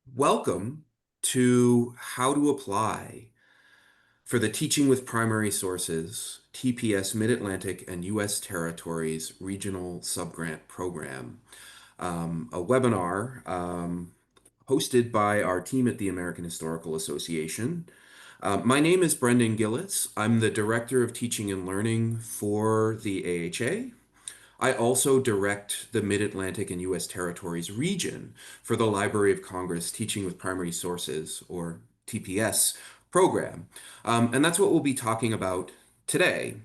Welcome to How to Apply for the Teaching with Primary Sources, TPS Mid-Atlantic and U.S. Territories Regional Subgrant Program, a webinar hosted by our team at the American Historical Association. My name is Brendan Gillis. I'm the Director of Teaching and Learning for the AHA. I also direct the Mid-Atlantic and U.S. Territories region for the Library of Congress Teaching with Primary Sources, or TPS, program. And that's what we'll be talking about today.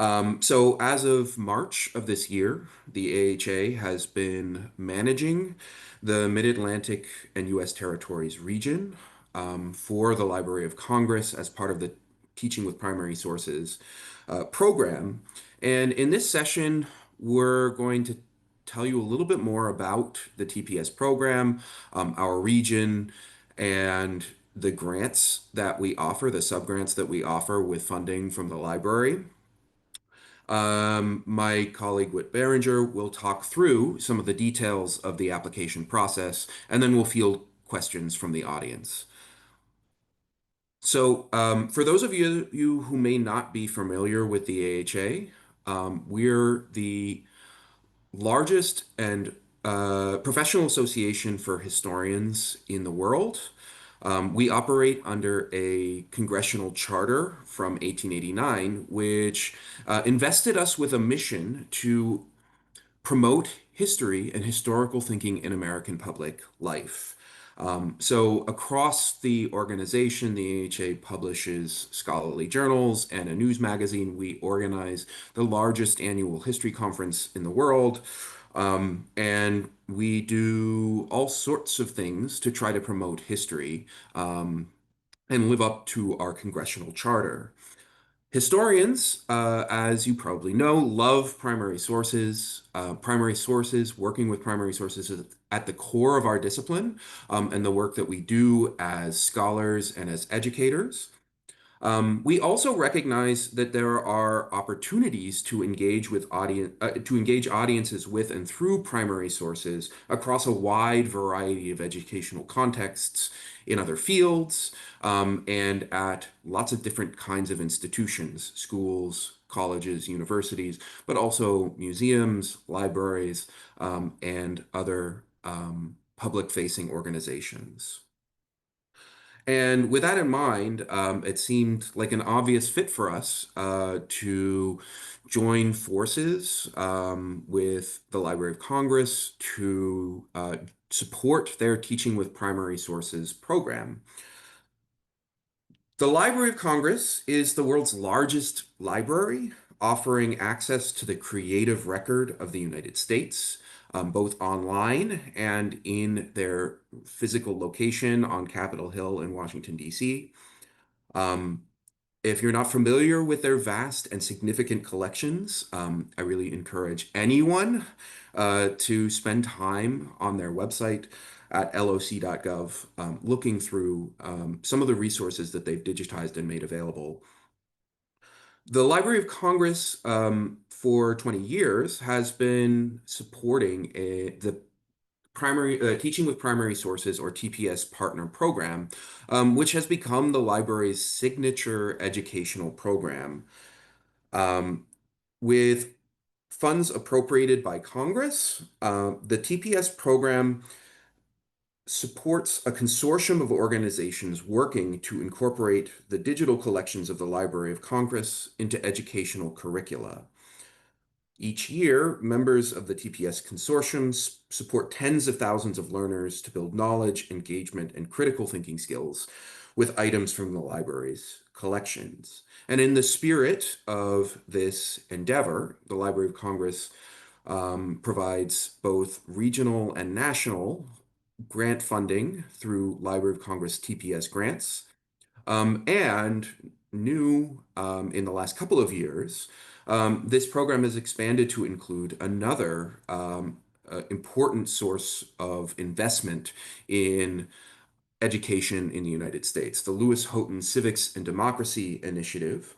So as of March of this year, the AHA has been managing the Mid-Atlantic and U.S. Territories region for the Library of Congress as part of the Teaching with Primary Sources program. And in this session, we're going to tell you a little bit more about the TPS program, our region, and the grants that we offer, the subgrants that we offer with funding from the library. My colleague Whit Barringer will talk through some of the details of the application process, and then we'll field questions from the audience. So, for those of you who may not be familiar with the AHA, we're the largest and professional association for historians in the world. We operate under a congressional charter from 1889, which invested us with a mission to promote history and historical thinking in American public life. So across the organization, the AHA publishes scholarly journals and a news magazine. We organize the largest annual history conference in the world. And we do all sorts of things to try to promote history and live up to our congressional charter. Historians, as you probably know, love primary sources. Primary sources, working with primary sources is at the core of our discipline and the work that we do as scholars and as educators. We also recognize that there are opportunities to engage with to engage audiences with and through primary sources across a wide variety of educational contexts in other fields, and at lots of different kinds of institutions, schools, colleges, universities, but also museums, libraries, and other public-facing organizations. And with that in mind, it seemed like an obvious fit for us to join forces with the Library of Congress to support their Teaching with Primary Sources program. The Library of Congress is the world's largest library, offering access to the creative record of the United States, both online and in their physical location on Capitol Hill in Washington, D.C. Um, if you're not familiar with their vast and significant collections, I really encourage anyone to spend time on their website at loc.gov, looking through some of the resources that they've digitized and made available. The Library of Congress, for 20 years, has been supporting the primary Teaching with Primary Sources, or TPS partner program, which has become the library's signature educational program. Um, with funds appropriated by Congress, the TPS program supports a consortium of organizations working to incorporate the digital collections of the Library of Congress into educational curricula. Each year, members of the TPS consortium support tens of thousands of learners to build knowledge, engagement, and critical thinking skills with items from the library's collections. And in the spirit of this endeavor, the Library of Congress provides both regional and national grant funding through Library of Congress TPS grants, and new in the last couple of years, this program has expanded to include another important source of investment in education in the United States. The Lewis-Houghton Civics and Democracy Initiative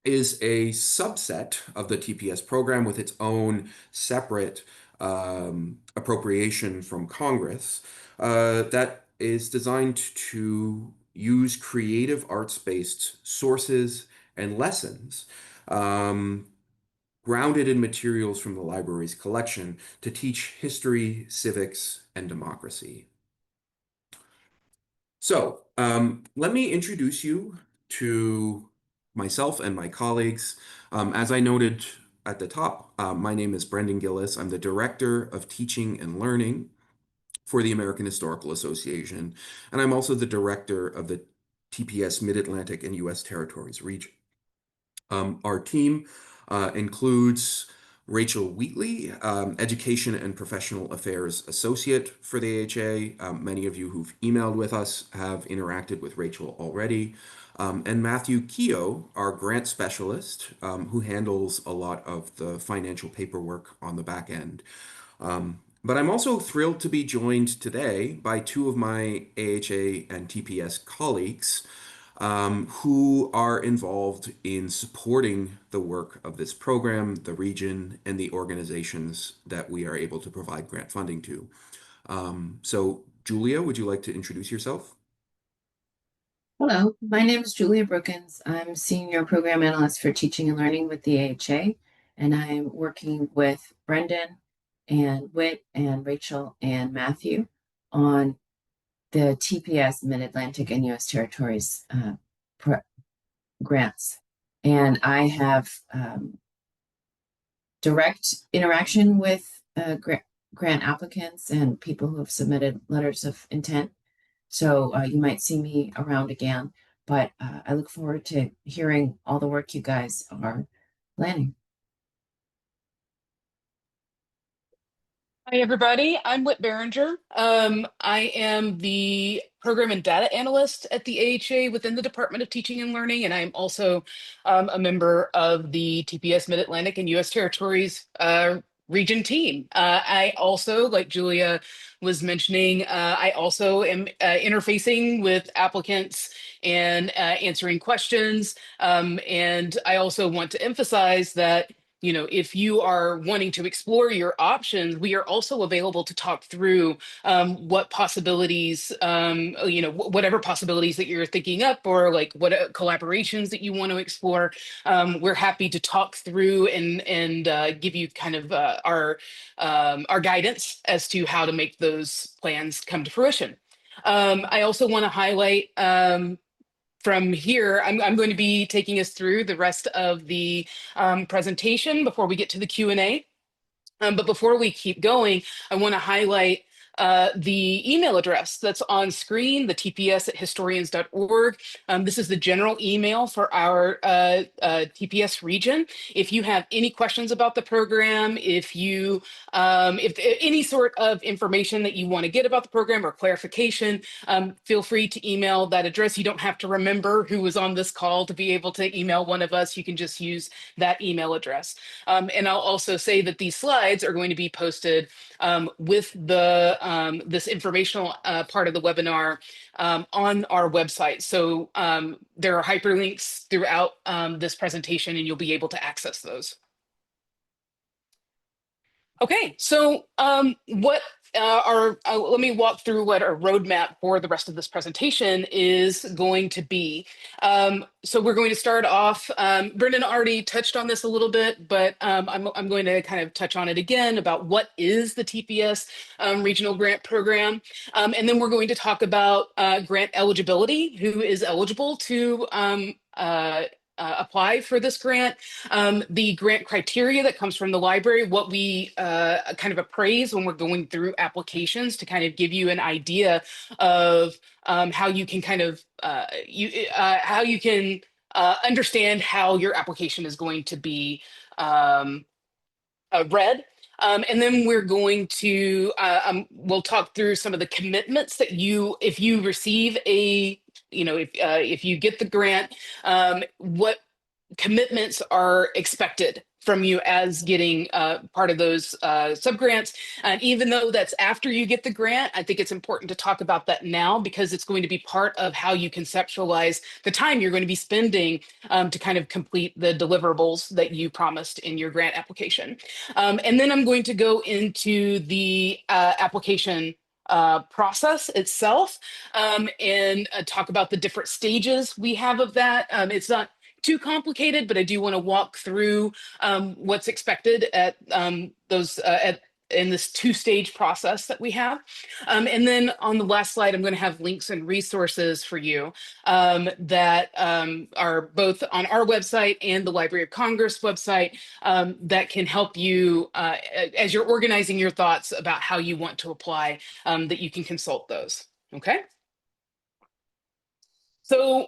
is a subset of the TPS program with its own separate appropriation from Congress that is designed to use creative arts-based sources and lessons um, grounded in materials from the library's collection to teach history, civics, and democracy. So, let me introduce you to myself and my colleagues. As I noted at the top, my name is Brendan Gillis. I'm the Director of Teaching and Learning for the American Historical Association, and I'm also the Director of the TPS Mid-Atlantic and U.S. Territories region. Our team includes Rachel Wheatley, Education and Professional Affairs Associate for the AHA. Many of you who've emailed with us have interacted with Rachel already. And Matthew Keogh, our grant specialist, who handles a lot of the financial paperwork on the back end. But I'm also thrilled to be joined today by two of my AHA and TPS colleagues who are involved in supporting the work of this program, the region, and the organizations that we are able to provide grant funding to. So, Julia, would you like to introduce yourself? Hello, my name is Julia Brookins. I'm Senior Program Analyst for Teaching and Learning with the AHA, and I'm working with Brendan and Whit and Rachel and Matthew on the TPS Mid-Atlantic and U.S. Territories grants. And I have direct interaction with grant applicants and people who have submitted letters of intent. So you might see me around again, but I look forward to hearing all the work you guys are planning. Hi, everybody. I'm Whit Barringer. I am the Program and Data Analyst at the AHA within the Department of Teaching and Learning, and I'm also a member of the TPS Mid-Atlantic and U.S. Territories region team. I also, like Julia was mentioning, I also am interfacing with applicants and answering questions. And I also want to emphasize that if you are wanting to explore your options, we are also available to talk through what possibilities, whatever possibilities that you're thinking up, or like what collaborations that you want to explore. We're happy to talk through and give you kind of our guidance as to how to make those plans come to fruition. I also want to highlight from here, I'm going to be taking us through the rest of the presentation before we get to the Q&A. But before we keep going, I want to highlight the email address that's on screen, the tps@historians.org. This is the general email for our TPS region. If you have any questions about the program, if any sort of information that you want to get about the program or clarification, feel free to email that address. You don't have to remember who was on this call to be able to email one of us. You can just use that email address. And I'll also say that these slides are going to be posted with this informational part of the webinar on our website. So there are hyperlinks throughout this presentation, and you'll be able to access those. Okay, so let me walk through what our roadmap for the rest of this presentation is going to be. So we're going to start off, Brendan already touched on this a little bit, but I'm going to kind of touch on it again about what is the TPS Regional Grant Program. And then we're going to talk about grant eligibility, who is eligible to apply for this grant, the grant criteria that comes from the library, what we kind of appraise when we're going through applications to kind of give you an idea of how you can kind of understand how your application is going to be read. And then we're going to, we'll talk through some of the commitments that if you receive if you get the grant, what commitments are expected from you as getting part of those subgrants. And even though that's after you get the grant, I think it's important to talk about that now because it's going to be part of how you conceptualize the time you're going to be spending to kind of complete the deliverables that you promised in your grant application. And then I'm going to go into the application process itself and talk about the different stages we have of that. It's not too complicated, but I do want to walk through what's expected at those in this two-stage process that we have. And then on the last slide, I'm going to have links and resources for you that are both on our website and the Library of Congress website that can help you as you're organizing your thoughts about how you want to apply, that you can consult those. Okay. So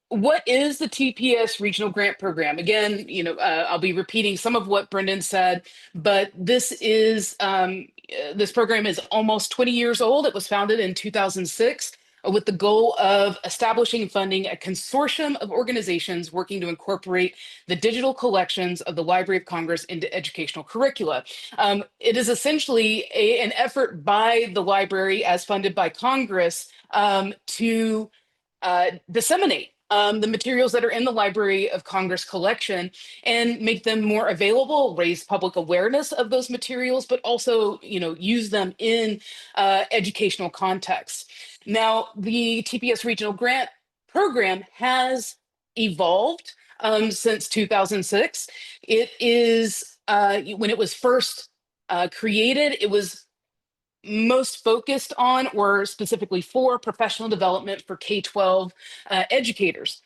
what is the TPS Regional Grant Program? Again, I'll be repeating some of what Brendan said, but this program is almost 20 years old. It was founded in 2006 with the goal of establishing and funding a consortium of organizations working to incorporate the digital collections of the Library of Congress into educational curricula. It is essentially an effort by the library as funded by Congress to disseminate the materials that are in the Library of Congress collection and make them more available, raise public awareness of those materials, but also, use them in educational contexts. Now, the TPS Regional Grant Program has evolved since 2006. It is, when it was first created, it was most focused on or specifically for professional development for K-12 educators.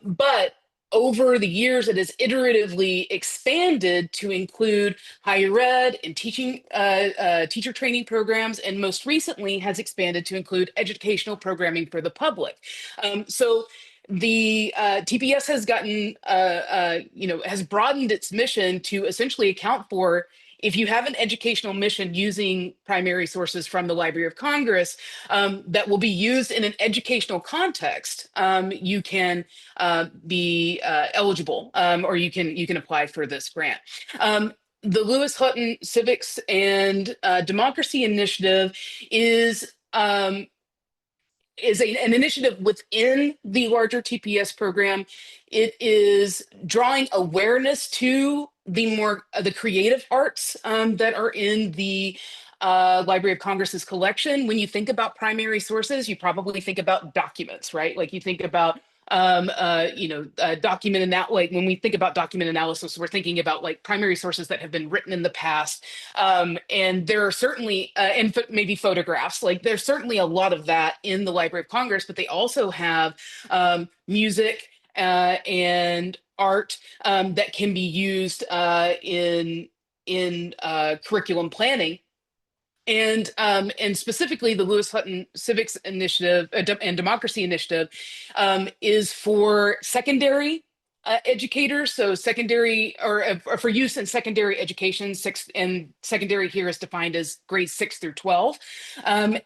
But over the years, it has iteratively expanded to include higher ed and teaching, teacher training programs, and most recently has expanded to include educational programming for the public. So the TPS has gotten, has broadened its mission to essentially account for if you have an educational mission using primary sources from the Library of Congress that will be used in an educational context, you can be eligible or you can apply for this grant. The Lewis-Houghton Civics and Democracy Initiative is an initiative within the larger TPS program. It is drawing awareness to the creative arts that are in the Library of Congress's collection. When you think about primary sources, you probably think about documents, right? Like you think about like when we think about document analysis, we're thinking about like primary sources that have been written in the past. And there are certainly, and maybe photographs, like there's certainly a lot of that in the Library of Congress, but they also have music and art that can be used in curriculum planning. And specifically, the Lewis-Houghton Civics Initiative and Democracy Initiative is for secondary educators, so secondary or for use in secondary education. And secondary here is defined as grades 6 through 12,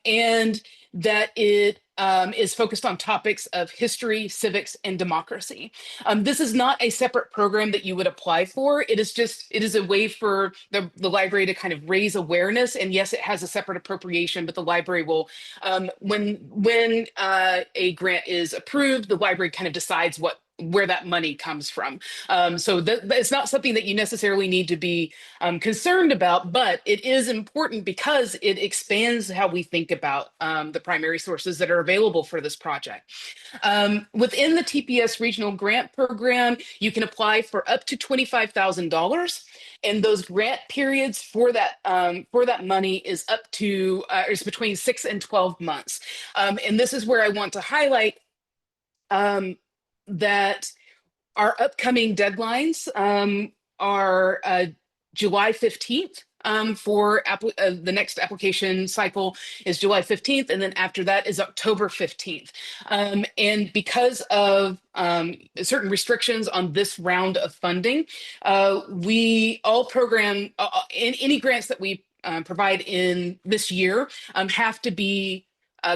and that it is focused on topics of history, civics, and democracy. This is not a separate program that you would apply for. It is a way for the library to kind of raise awareness. And yes, it has a separate appropriation, but the library will, when a grant is approved, the library kind of decides where that money comes from. So it's not something that you necessarily need to be concerned about, but it is important because it expands how we think about the primary sources that are available for this project. Within the TPS Regional Grant Program, you can apply for up to $25,000. And those grant periods for that money is is between 6 and 12 months. And this is where I want to highlight that our upcoming deadlines are July 15th. For the next application cycle is July 15th, and then after that is October 15th. And because of certain restrictions on this round of funding, all program, any grants that we provide in this year have to be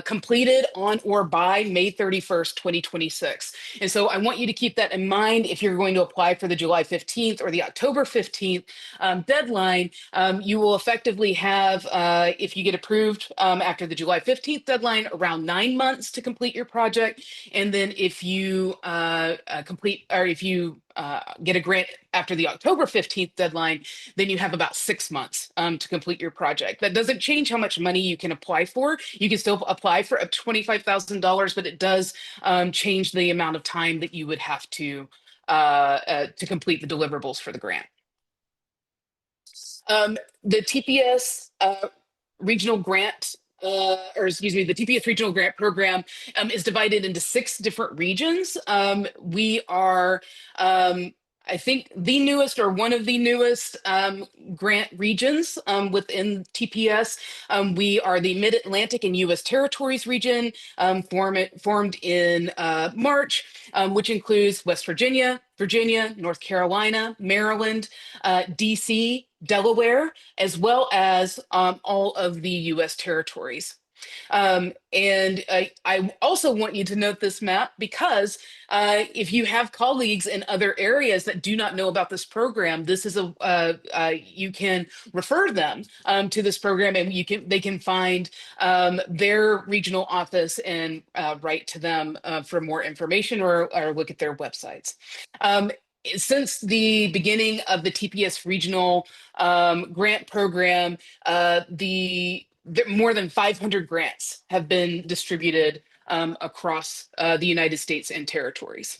completed on or by May 31st, 2026. And so I want you to keep that in mind if you're going to apply for the July 15th or the October 15th deadline. You will effectively have, if you get approved after the July 15th deadline, around 9 months to complete your project. And then if you get a grant after the October 15th deadline, then you have about 6 months to complete your project. That doesn't change how much money you can apply for. You can still apply for up to $25,000, but it does change the amount of time that you would have to complete the deliverables for the grant. The TPS regional grant, the TPS regional grant program is divided into 6 different regions. We are, I think, the newest or one of the newest grant regions within TPS. We are the Mid-Atlantic and U.S. Territories region, formed in March, which includes West Virginia, North Carolina, Maryland, DC, Delaware, as well as all of the U.S. territories. And I also want you to note this map because if you have colleagues in other areas that do not know about this program, this is you can refer them to this program, and they can find their regional office and write to them for more information or look at their websites. Since the beginning of the TPS regional grant program, more than 500 grants have been distributed across the United States and territories.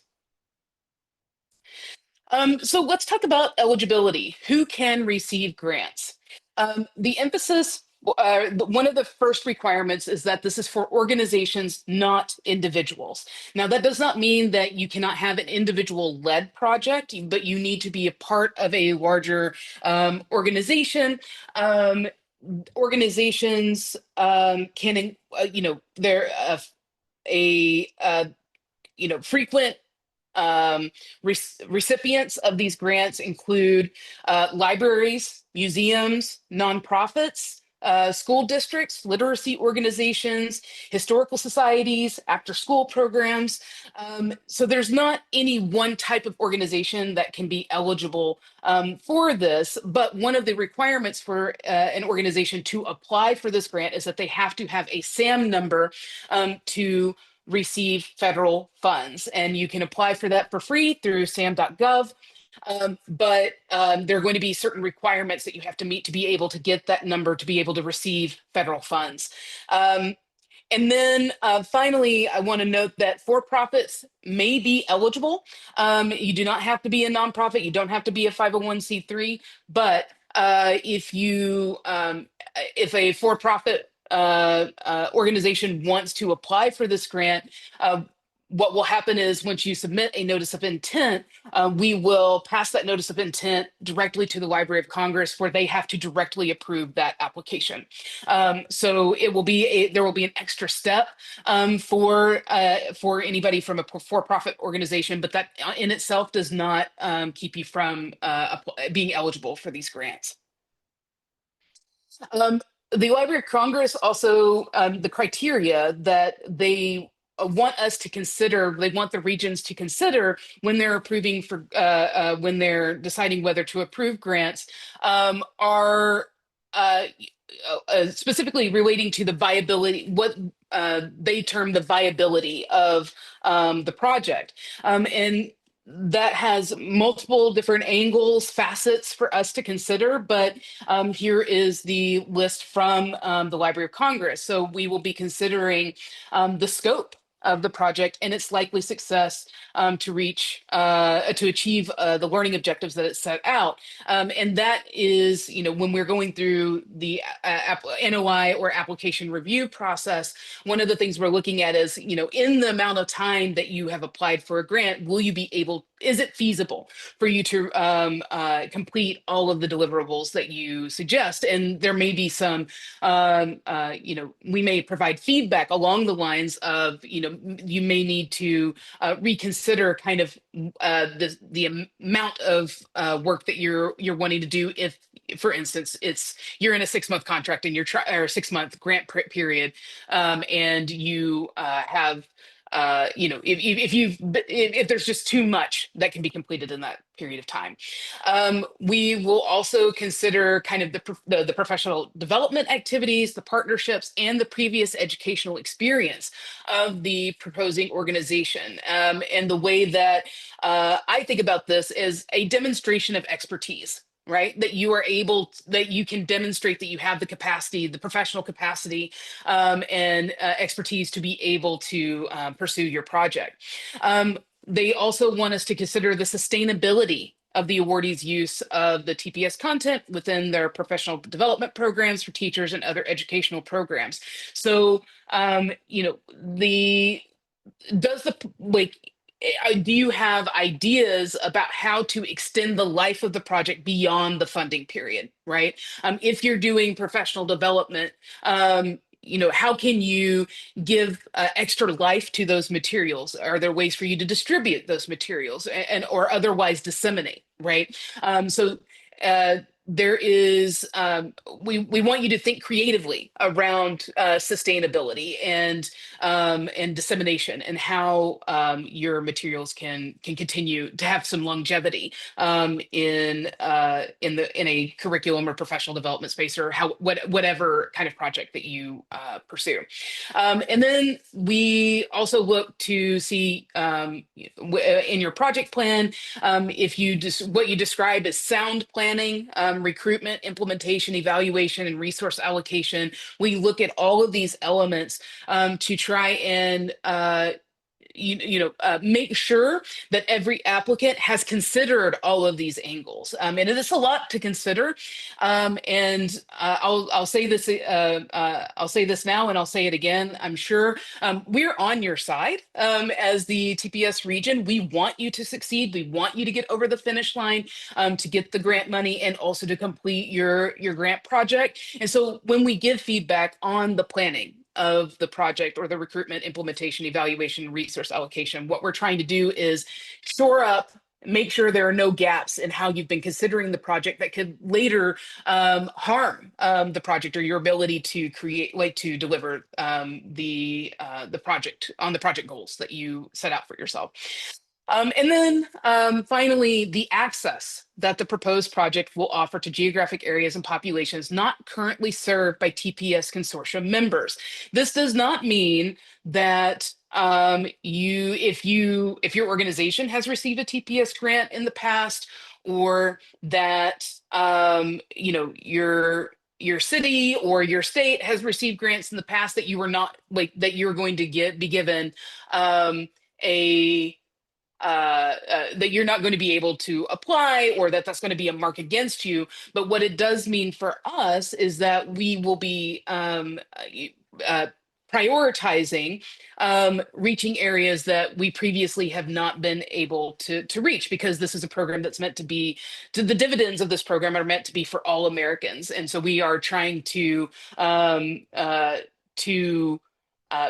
So let's talk about eligibility. Who can receive grants? The emphasis, one of the first requirements is that this is for organizations, not individuals. Now, that does not mean that you cannot have an individual-led project, but you need to be a part of a larger organization. Organizations can, they're frequent recipients of these grants include libraries, museums, nonprofits, school districts, literacy organizations, historical societies, after-school programs. So there's not any one type of organization that can be eligible for this, but one of the requirements for an organization to apply for this grant is that they have to have a SAM number to receive federal funds. And you can apply for that for free through sam.gov. But there are going to be certain requirements that you have to meet to be able to get that number to be able to receive federal funds. And then finally, I want to note that for-profits may be eligible. You do not have to be a nonprofit. You don't have to be a 501c3. But if a for-profit organization wants to apply for this grant, what will happen is once you submit a notice of intent, we will pass that notice of intent directly to the Library of Congress, where they have to directly approve that application. So there will be an extra step for anybody from a for-profit organization, but that in itself does not keep you from being eligible for these grants. The Library of Congress also, the criteria that they want us to consider, they want the regions to consider when they're approving for, when they're deciding whether to approve grants, are specifically relating to the viability, what they term the viability of the project. And that has multiple different angles, facets for us to consider, but here is the list from the Library of Congress. So we will be considering the scope of the project and its likely success to achieve the learning objectives that it set out. And that is, when we're going through the NOI or application review process, one of the things we're looking at is, in the amount of time that you have applied for a grant, is it feasible for you to complete all of the deliverables that you suggest? And there may be some, we may provide feedback along the lines of, you may need to reconsider kind of the amount of work that you're wanting to do if for instance, you're in a 6-month contract and or 6-month grant period, and you have if there's just too much that can be completed in that period of time. We will also consider kind of the professional development activities, the partnerships, and the previous educational experience of the proposing organization. And the way that I think about this is a demonstration of expertise, right? That you can demonstrate that you have the capacity, the professional capacity, and expertise to be able to pursue your project. They also want us to consider the sustainability of the awardees' use of the TPS content within their professional development programs for teachers and other educational programs. So, do you have ideas about how to extend the life of the project beyond the funding period, right? If you're doing professional development, how can you give extra life to those materials? Are there ways for you to distribute those materials or otherwise disseminate, right? So there is, we want you to think creatively around sustainability and dissemination, and how your materials can continue to have some longevity in a curriculum or professional development space, or whatever kind of project that you pursue. And then we also look to see in your project plan, if what you describe as sound planning, recruitment, implementation, evaluation, and resource allocation. We look at all of these elements to try and make sure that every applicant has considered all of these angles. And it is a lot to consider. And I'll say this. I'll say this now, and I'll say it again. I'm sure we're on your side as the TPS region. We want you to succeed. We want you to get over the finish line, to get the grant money, and also to complete your grant project. And so when we give feedback on the planning of the project, or the recruitment, implementation, evaluation, resource allocation, what we're trying to do is shore up, make sure there are no gaps in how you've been considering the project that could later harm the project, or your ability to to deliver the project on the project goals that you set out for yourself. And then finally, the access that the proposed project will offer to geographic areas and populations not currently served by TPS consortium members. This does not mean that if your organization has received a TPS grant in the past, or that your city or your state has received grants in the past, that you were not that you're going to be given that you're not going to be able to apply, or that's going to be a mark against you. But what it does mean for us is that we will be prioritizing reaching areas that we previously have not been able to reach, because this is a program that's meant to be, the dividends of this program are meant to be for all Americans. And so we are trying to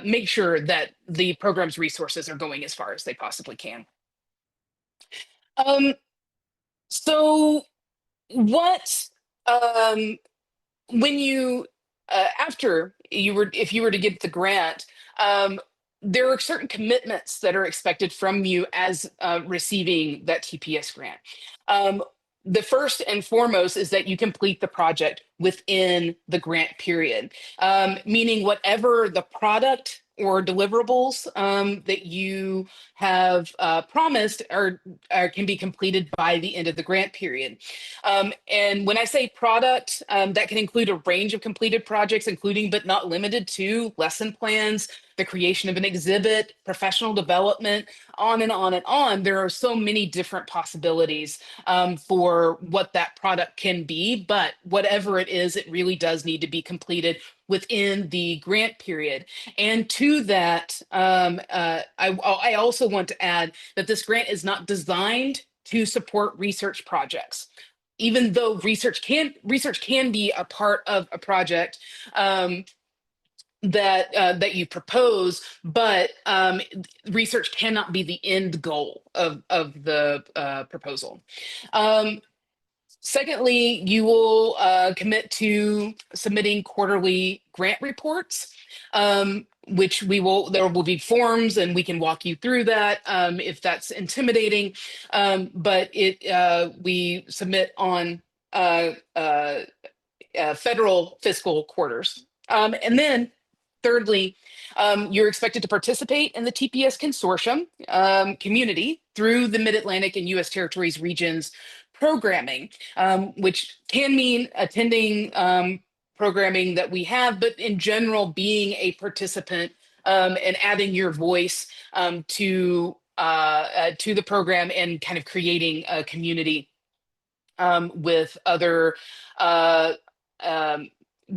make sure that the program's resources are going as far as they possibly can. So what, when you, if you were to get the grant, there are certain commitments that are expected from you as receiving that TPS grant. The first and foremost is that you complete the project within the grant period, meaning whatever the product or deliverables that you have promised can be completed by the end of the grant period. And when I say product, that can include a range of completed projects, including but not limited to lesson plans, the creation of an exhibit, professional development, on and on and on. There are so many different possibilities for what that product can be, but whatever it is, it really does need to be completed within the grant period. And to that, I also want to add that this grant is not designed to support research projects. Even though research can be a part of a project that you propose, but research cannot be the end goal of the proposal. Secondly, you will commit to submitting quarterly grant reports, which there will be forms and we can walk you through that if that's intimidating. But we submit on federal fiscal quarters. And then thirdly, you're expected to participate in the TPS consortium community through the Mid-Atlantic and U.S. Territories regions programming, which can mean attending programming that we have, but in general, being a participant and adding your voice to the program and kind of creating a community with other uh, um,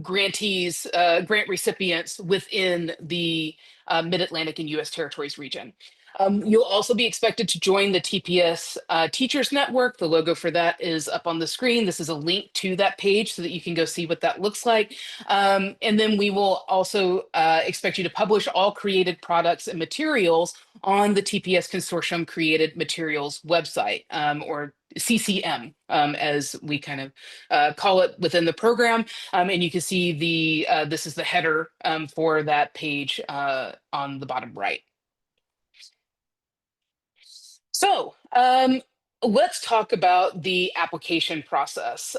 grantees, grant recipients within the Mid-Atlantic and U.S. Territories region. You'll also be expected to join the TPS Teachers Network. The logo for that is up on the screen. This is a link to that page so that you can go see what that looks like. And then we will also expect you to publish all created products and materials on the TPS Consortium Created Materials website, or CCM, as we kind of call it within the program. And you can see this is the header for that page on the bottom right. So let's talk about the application process.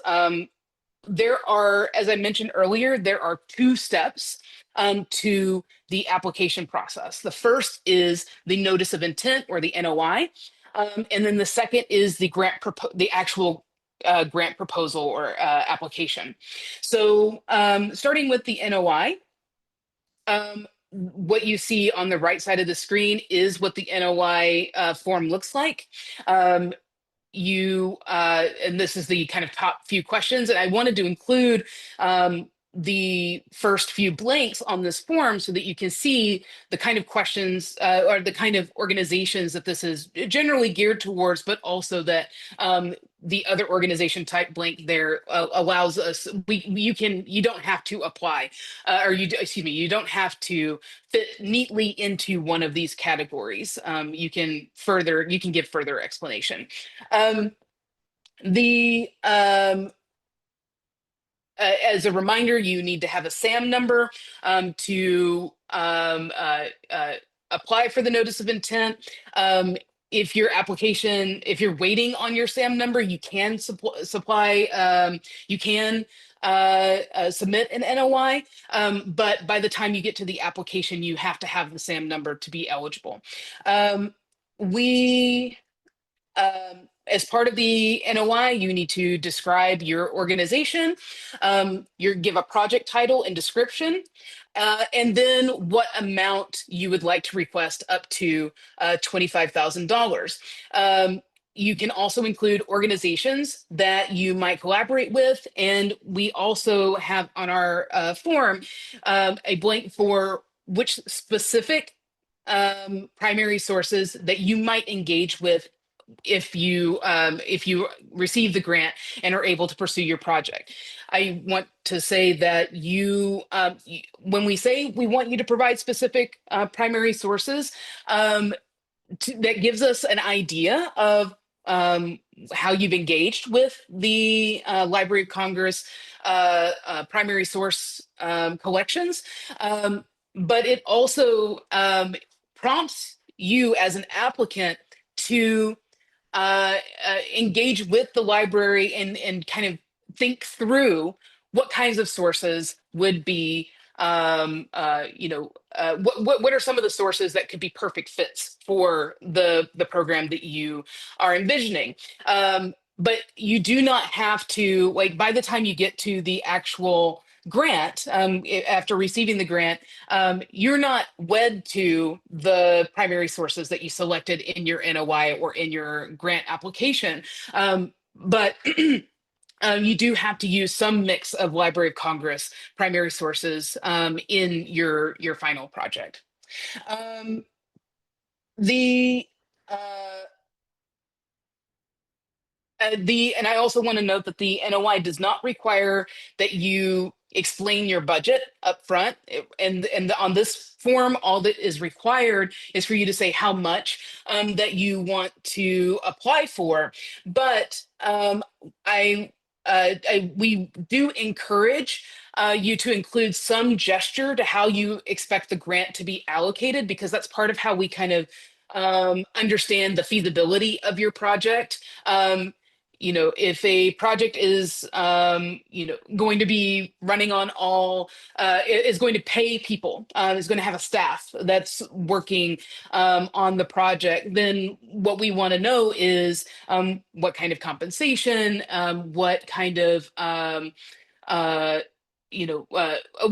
There are, as I mentioned earlier, there are two steps to the application process. The first is the notice of intent, or the NOI. And then the second is the actual grant proposal or application. So starting with the NOI, what you see on the right side of the screen is what the NOI form looks like. And this is the kind of top few questions, and I wanted to include the first few blanks on this form so that you can see the kind of questions or the kind of organizations that this is generally geared towards, but also that the other organization type blank there allows us, you don't have to apply, you don't have to fit neatly into one of these categories. You can give further explanation. As a reminder, you need to have a SAM number to apply for the notice of intent. If you're waiting on your SAM number, you can submit an NOI, but by the time you get to the application, you have to have the SAM number to be eligible. As part of the NOI, you need to describe your organization, give a project title and description, and then what amount you would like to request up to $25,000. You can also include organizations that you might collaborate with, and we also have on our form a blank for which specific primary sources that you might engage with if you receive the grant and are able to pursue your project. I want to say that when we say we want you to provide specific primary sources, that gives us an idea of how you've engaged with the Library of Congress primary source collections, but it also prompts you as an applicant to engage with the library and kind of think through what kinds of sources would be, what are some of the sources that could be perfect fits for the program that you are envisioning. But you do not have to, like, by the time you get to the actual grant, after receiving the grant, you're not wed to the primary sources that you selected in your NOI or in your grant application. But you do have to use some mix of Library of Congress primary sources in your final project. And I also want to note that the NOI does not require that you explain your budget up front. And on this form, all that is required is for you to say how much that you want to apply for. But I we do encourage you to include some gesture to how you expect the grant to be allocated, because that's part of how we kind of understand the feasibility of your project. If a project is, going to be running on all, is going to pay people, is going to have a staff that's working on the project, then what we want to know is what kind of compensation, what kind of uh,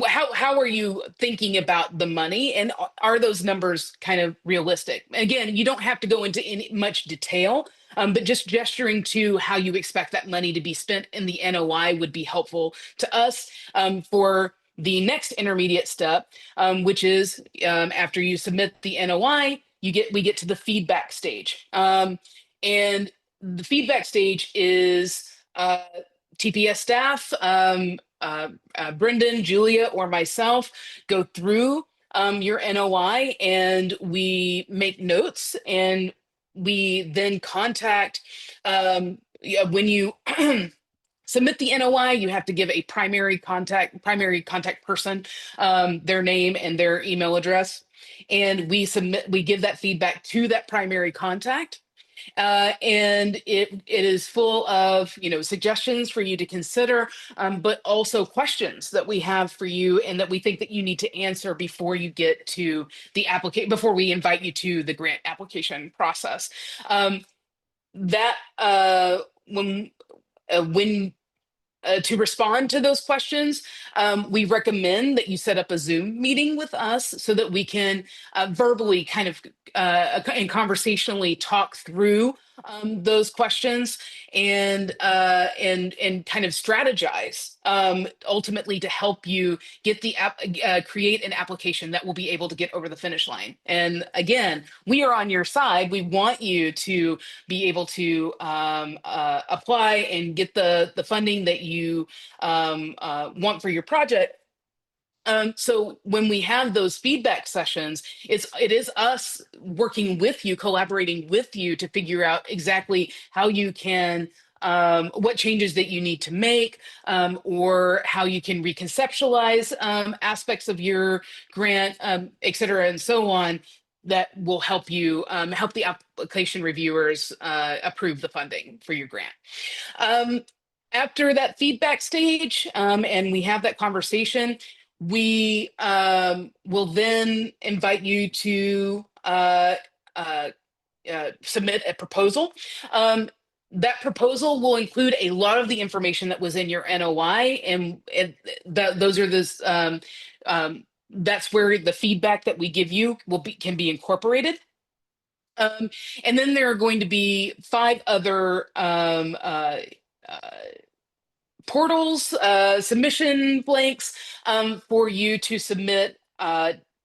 how are you thinking about the money, and are those numbers kind of realistic? Again, you don't have to go into any much detail, but just gesturing to how you expect that money to be spent in the NOI would be helpful to us for the next intermediate step, which is after you submit the NOI, we get to the feedback stage, and the feedback stage is TPS staff. Brendan, Julia, or myself go through your NOI, and we make notes, and we then contact, when you submit the NOI, you have to give a primary contact person, their name and their email address. And we give that feedback to that primary contact. And it is full of suggestions for you to consider, but also questions that we have for you and that we think that you need to answer before you get to the application, before we invite you to the grant application process. That when to respond to those questions, we recommend that you set up a Zoom meeting with us so that we can verbally kind of and conversationally talk through those questions and kind of strategize ultimately to help you get create an application that will be able to get over the finish line. And again, we are on your side. We want you to be able to apply and get the funding that you want for your project. So when we have those feedback sessions, it is us working with you, collaborating with you to figure out exactly how you can, what changes that you need to make, or how you can reconceptualize aspects of your grant, et cetera, and so on, that will help you help the application reviewers approve the funding for your grant. After that feedback stage, and we have that conversation, we will then invite you to submit a proposal. That proposal will include a lot of the information that was in your NOI, and those are this. That's where the feedback that we give you can be incorporated. And then there are going to be 5 other portals, submission blanks for you to submit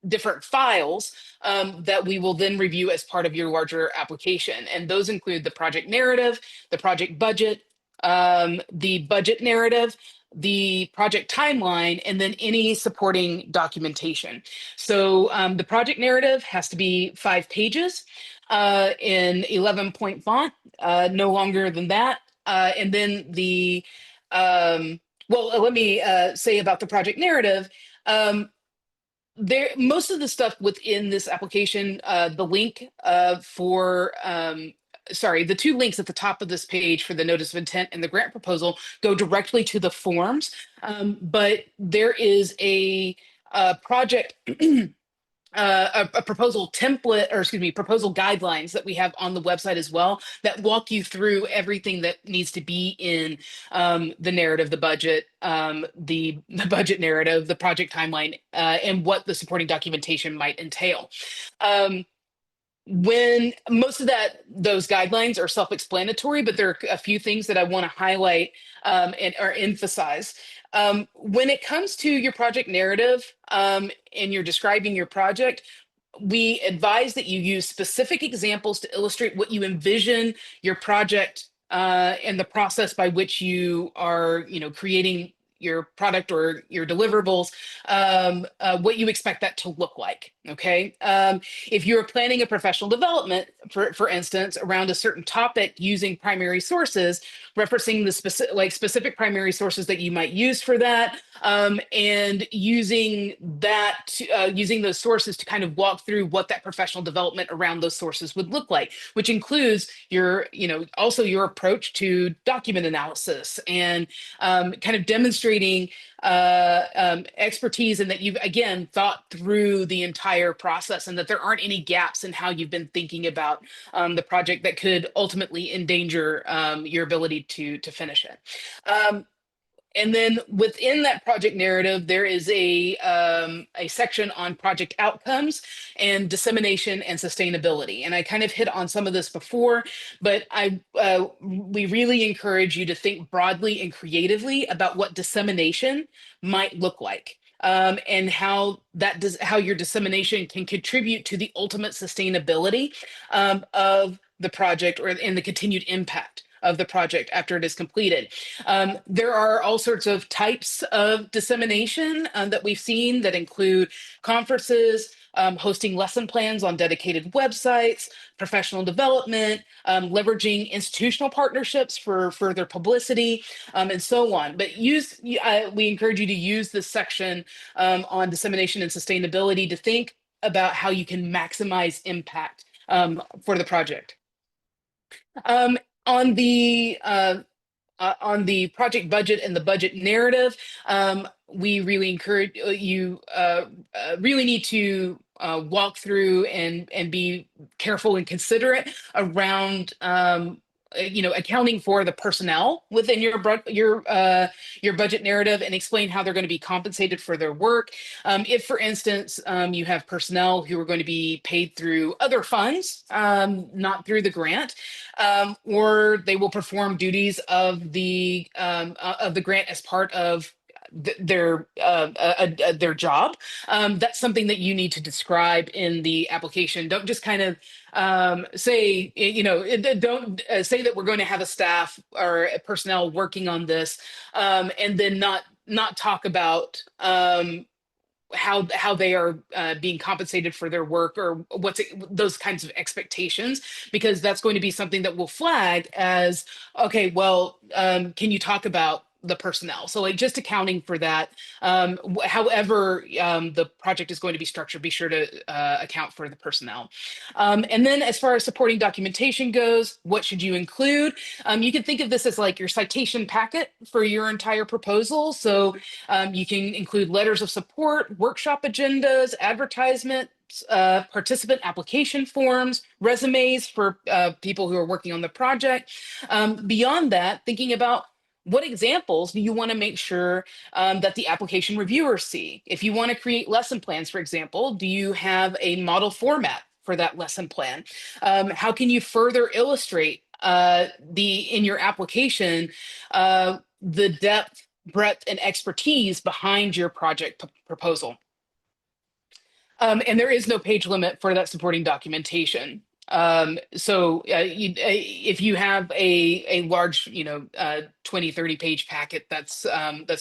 different files that we will then review as part of your larger application. And those include the project narrative, the project budget, the budget narrative, the project timeline, and then any supporting documentation. So the project narrative has to be 5 pages in 11-point font, no longer than that. And then let me say about the project narrative. Most of the stuff within this application, the link the 2 links at the top of this page for the notice of intent and the grant proposal go directly to the forms. But there is a project a proposal template, or excuse me, proposal guidelines that we have on the website as well, that walk you through everything that needs to be in the narrative, the budget, the budget narrative, the project timeline, and what the supporting documentation might entail. When most of those guidelines are self-explanatory, but there are a few things that I want to highlight or emphasize. When it comes to your project narrative and you're describing your project, we advise that you use specific examples to illustrate what you envision your project and the process by which you are, creating your product or your deliverables, what you expect that to look like. Okay. If you're planning a professional development, for instance, around a certain topic using primary sources, referencing the specific primary sources that you might use for that, and using using those sources to kind of walk through what that professional development around those sources would look like, which includes your, also your approach to document analysis and kind of demonstrating expertise, and that you've again thought through the entire process, and that there aren't any gaps in how you've been thinking about the project that could ultimately endanger your ability to finish it. And then within that project narrative, there is a section on project outcomes and dissemination and sustainability. And I kind of hit on some of this before, but we really encourage you to think broadly and creatively about what dissemination might look like. And how your dissemination can contribute to the ultimate sustainability of the project, or in the continued impact of the project after it is completed. There are all sorts of types of dissemination that we've seen that include conferences, hosting lesson plans on dedicated websites, professional development, leveraging institutional partnerships for further publicity, and so on. But we encourage you to use this section on dissemination and sustainability to think about how you can maximize impact for the project. On the project budget and the budget narrative, we really encourage you really need to walk through and be careful and considerate around accounting for the personnel within your budget narrative, and explain how they're going to be compensated for their work. If, for instance, you have personnel who are going to be paid through other funds, not through the grant, or they will perform duties of the grant as part of their job. That's something that you need to describe in the application. Don't just kind of say, don't say that we're going to have a staff or a personnel working on this, and then not talk about how they are being compensated for their work, or those kinds of expectations, because that's going to be something that will flag as, okay, well, can you talk about the personnel? So like just accounting for that. However, the project is going to be structured, be sure to account for the personnel. And then as far as supporting documentation goes, what should you include? You can think of this as like your citation packet for your entire proposal. So you can include letters of support, workshop agendas, advertisements, participant application forms, resumes for people who are working on the project. Beyond that, thinking about what examples do you want to make sure that the application reviewers see? If you want to create lesson plans, for example, do you have a model format for that lesson plan? How can you further illustrate in your application the depth, breadth, and expertise behind your project proposal? And there is no page limit for that supporting documentation. So if you have a large, 20, 30 page packet, that's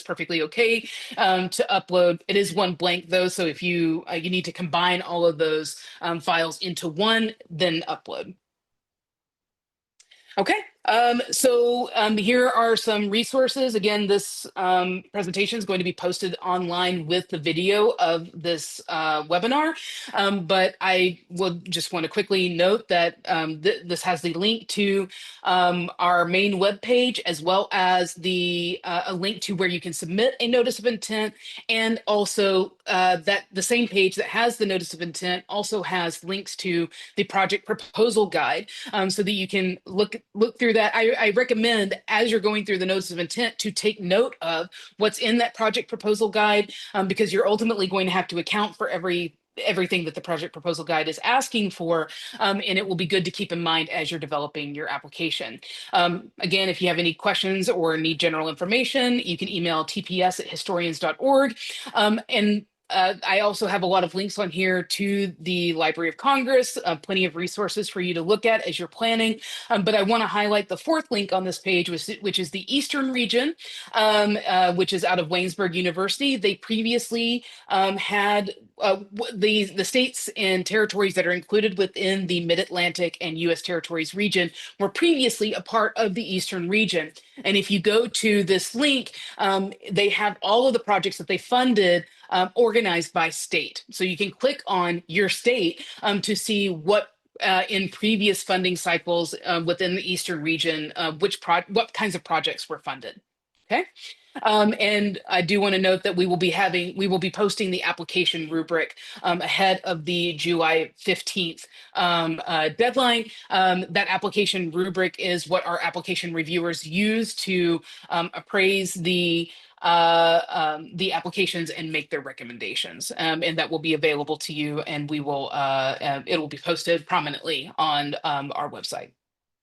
perfectly okay to upload. It is one blank though. So if you need to combine all of those files into one, then upload. Okay, so here are some resources. Again, this presentation is going to be posted online with the video of this webinar, but I will just want to quickly note that this has the link to our main webpage, as well as a link to where you can submit a notice of intent, and also that the same page that has the notice of intent also has links to the project proposal guide, so that you can look through that. I recommend, as you're going through the notice of intent, to take note of what's in that project proposal guide, because you're ultimately going to have to account for everything that the project proposal guide is asking for, and it will be good to keep in mind as you're developing your application. Again, if you have any questions or need general information, you can email tps@historians.org. And I also have a lot of links on here to the Library of Congress, plenty of resources for you to look at as you're planning. But I want to highlight the fourth link on this page, which is the Eastern region, which is out of Waynesburg University. They previously had the states and territories that are included within the Mid-Atlantic and U.S. territories region were previously a part of the Eastern region. And if you go to this link, they have all of the projects that they funded organized by state. So you can click on your state to see what in previous funding cycles within the Eastern region, what kinds of projects were funded. Okay. And I do want to note that we will be posting the application rubric ahead of the July 15th deadline. That application rubric is what our application reviewers use to appraise the applications and make their recommendations. And that will be available to you, and we will it will be posted prominently on our website.